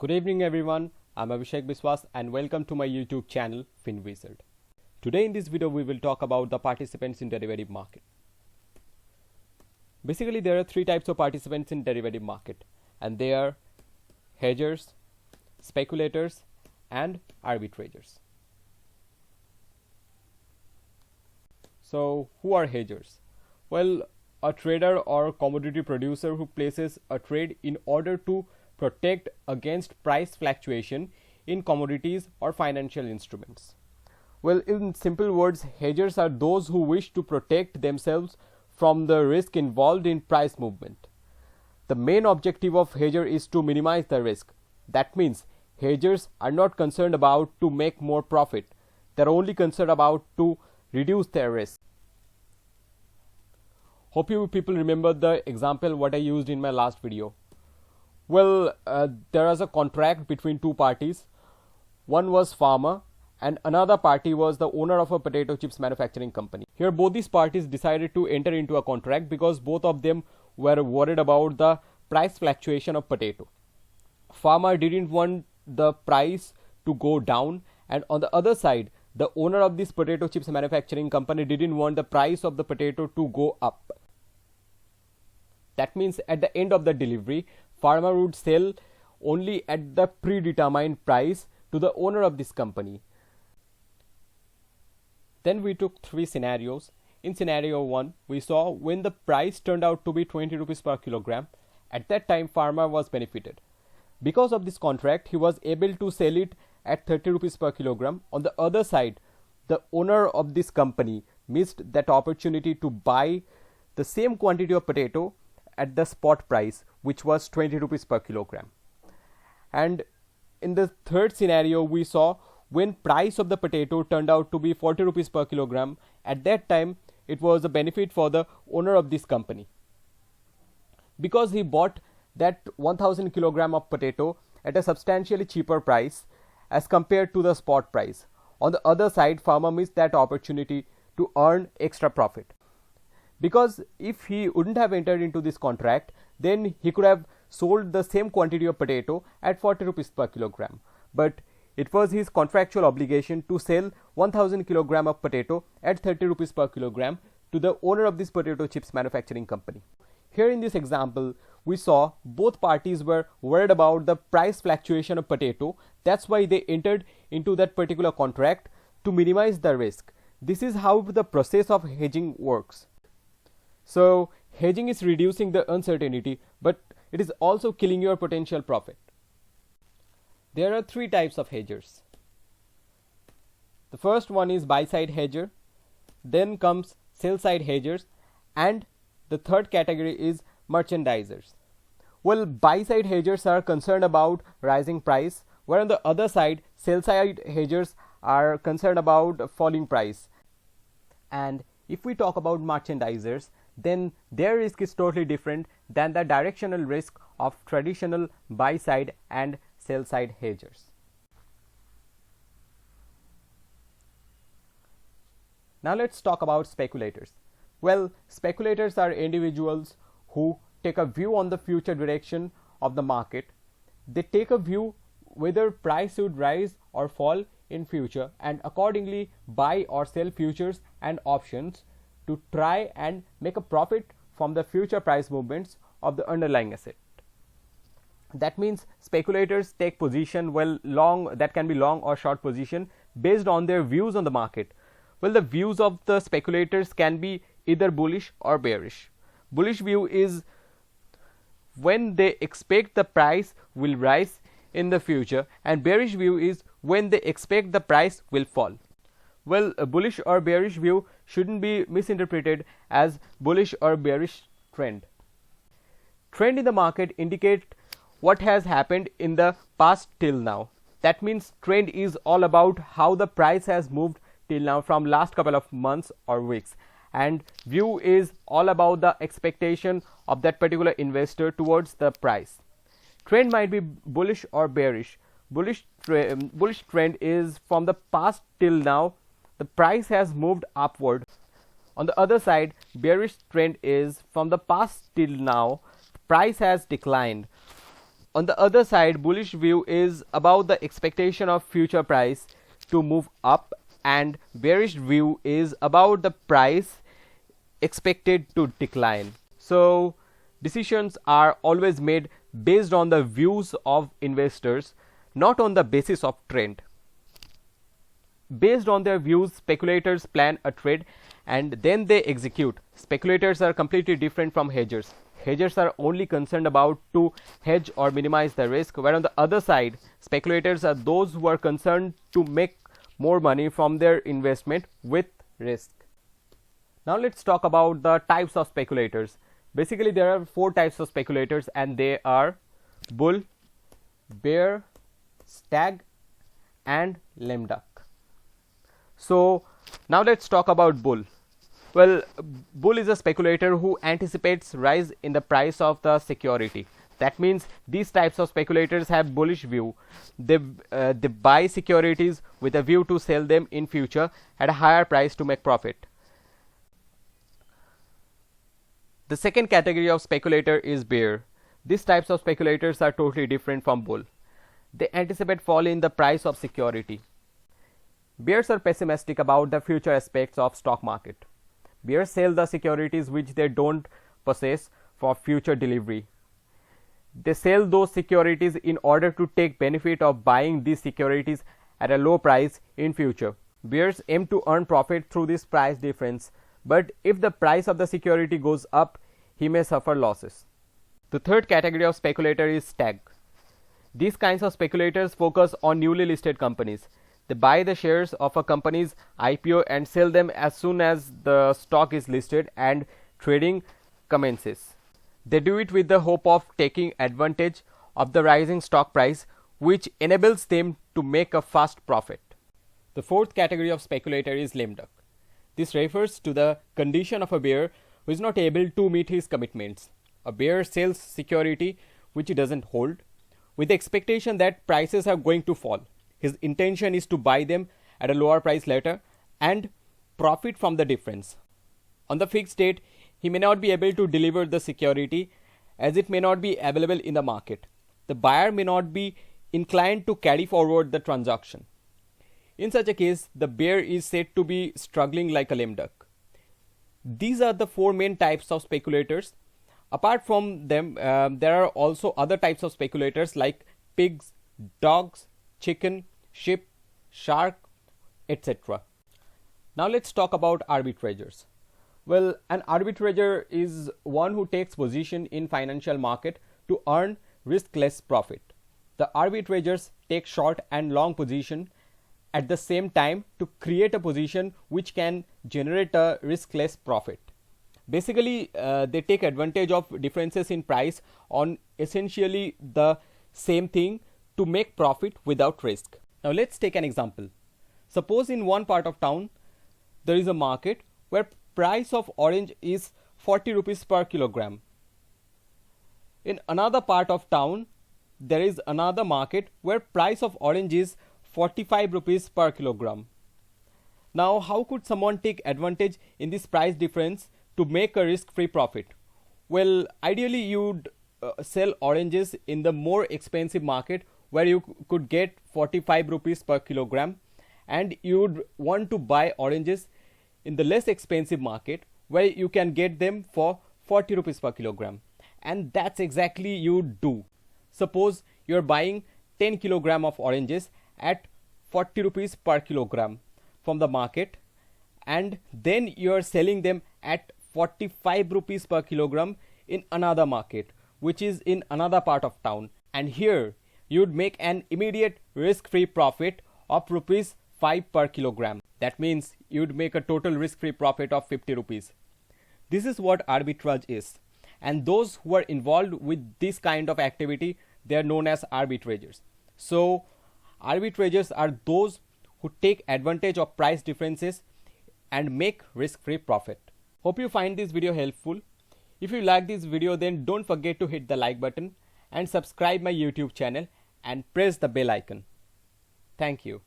Good evening everyone, I'm Abhishek Biswas and welcome to my YouTube channel FinWizard. Today in this video we will talk about the participants in derivative market. Basically there are three types of participants in derivative market and they are hedgers, speculators and arbitrageurs. So who are hedgers? Well, a trader or commodity producer who places a trade in order to protect against price fluctuation in commodities or financial instruments. Well, in simple words, hedgers are those who wish to protect themselves from the risk involved in price movement. The main objective of hedger is to minimize the risk. That means hedgers are not concerned about to make more profit. They are only concerned about to reduce their risk. Hope you people remember the example what I used in my last video. Well, there was a contract between two parties. One was farmer and another party was the owner of a potato chips manufacturing company. Here both these parties decided to enter into a contract because both of them were worried about the price fluctuation of potato. Farmer didn't want the price to go down, and on the other side the owner of this potato chips manufacturing company didn't want the price of the potato to go up. That means at the end of the delivery, farmer would sell only at the predetermined price to the owner of this company. Then we took three scenarios. In scenario 1, we saw when the price turned out to be 20 rupees per kilogram. At that time, farmer was benefited. Because of this contract, he was able to sell it at 30 rupees per kilogram. On the other side, the owner of this company missed that opportunity to buy the same quantity of potato at the spot price, which was 20 rupees per kilogram. And in the third scenario, we saw when price of the potato turned out to be 40 rupees per kilogram. At that time, it was a benefit for the owner of this company because he bought that 1000 kilogram of potato at a substantially cheaper price as compared to the spot price. On the other side, farmer missed that opportunity to earn extra profit. Because if he wouldn't have entered into this contract, then he could have sold the same quantity of potato at 40 rupees per kilogram. But it was his contractual obligation to sell 1000 kilogram of potato at 30 rupees per kilogram to the owner of this potato chips manufacturing company. Here in this example, we saw both parties were worried about the price fluctuation of potato. That's why they entered into that particular contract to minimize the risk. This is how the process of hedging works. So hedging is reducing the uncertainty, but it is also killing your potential profit. There are three types of hedgers. The first one is buy side hedger, then comes sell side hedgers, and the third category is merchandisers. Well, buy side hedgers are concerned about rising price, where on the other side sell side hedgers are concerned about falling price. And if we talk about merchandisers, then their risk is totally different than the directional risk of traditional buy side and sell side hedgers. Now let's talk about speculators. Well, speculators are individuals who take a view on the future direction of the market. They take a view whether price would rise or fall in future and accordingly buy or sell futures and options to try and make a profit from the future price movements of the underlying asset. That means speculators take position, well, long, that can be long or short position based on their views on the market. Well, the views of the speculators can be either bullish or bearish. Bullish view is when they expect the price will rise in the future, and bearish view is when they expect the price will fall. Well, a bullish or bearish view shouldn't be misinterpreted as bullish or bearish trend. Trend in the market indicate what has happened in the past till now. That means trend is all about how the price has moved till now from last couple of months or weeks, and view is all about the expectation of that particular investor towards the price. Trend might be bullish or bearish. Bullish trend is from the past till now the price has moved upward. On the other side, bearish trend is from the past till now price has declined. On the other side, bullish view is about the expectation of future price to move up, and bearish view is about the price expected to decline. So decisions are always made based on the views of investors, not on the basis of trend. Based on their views, speculators plan a trade and then they execute. Speculators are completely different from hedgers. Hedgers are only concerned about to hedge or minimize the risk, where on the other side, speculators are those who are concerned to make more money from their investment with risk. Now let's talk about the types of speculators. Basically, there are 4 types of speculators, and they are bull, bear, stag, and lame duck. So now let's talk about bull. Well, bull is a speculator who anticipates rise in the price of the security. That means these types of speculators have bullish view. They buy securities with a view to sell them in future at a higher price to make profit. The second category of speculator is bear. These types of speculators are totally different from bull. They anticipate fall in the price of security. Bears are pessimistic about the future aspects of stock market. Bears sell the securities which they don't possess for future delivery. They sell those securities in order to take benefit of buying these securities at a low price in future. Bears aim to earn profit through this price difference, but if the price of the security goes up, he may suffer losses. The third category of speculator is stag. These kinds of speculators focus on newly listed companies. They buy the shares of a company's IPO and sell them as soon as the stock is listed and trading commences. They do it with the hope of taking advantage of the rising stock price, which enables them to make a fast profit. The fourth category of speculator is lame duck. This refers to the condition of a bear who is not able to meet his commitments. A bear sells security which he doesn't hold with the expectation that prices are going to fall. His intention is to buy them at a lower price later and profit from the difference. On the fixed date, he may not be able to deliver the security as it may not be available in the market. The buyer may not be inclined to carry forward the transaction. In such a case, the bear is said to be struggling like a lame duck. These are the 4 main types of speculators. Apart from them, there are also other types of speculators like pigs, dogs, chicken, sheep, shark, etc. Now let's talk about arbitrageurs. Well, an arbitrager is one who takes position in financial market to earn riskless profit. The arbitrageurs take short and long position at the same time to create a position which can generate a riskless profit. Basically, they take advantage of differences in price on essentially the same thing to make profit without risk. Now let's take an example. Suppose in one part of town there is a market where price of orange is 40 rupees per kilogram. In another part of town there is another market where price of orange is 45 rupees per kilogram. Now how could someone take advantage in this price difference to make a risk-free profit? Well, ideally you'd sell oranges in the more expensive market where you could get 45 rupees per kilogram, and you'd want to buy oranges in the less expensive market where you can get them for 40 rupees per kilogram. And that's exactly you do. Suppose you're buying 10 kilogram of oranges at 40 rupees per kilogram from the market, and then you're selling them at 45 rupees per kilogram in another market which is in another part of town, and here you'd make an immediate risk-free profit of rupees 5 per kilogram. That means you'd make a total risk-free profit of 50 rupees. This is what arbitrage is, and those who are involved with this kind of activity, they are known as arbitrageurs. So arbitrageurs are those who take advantage of price differences and make risk-free profit. Hope you find this video helpful. If you like this video, then don't forget to hit the like button and subscribe my YouTube channel and press the bell icon. Thank you.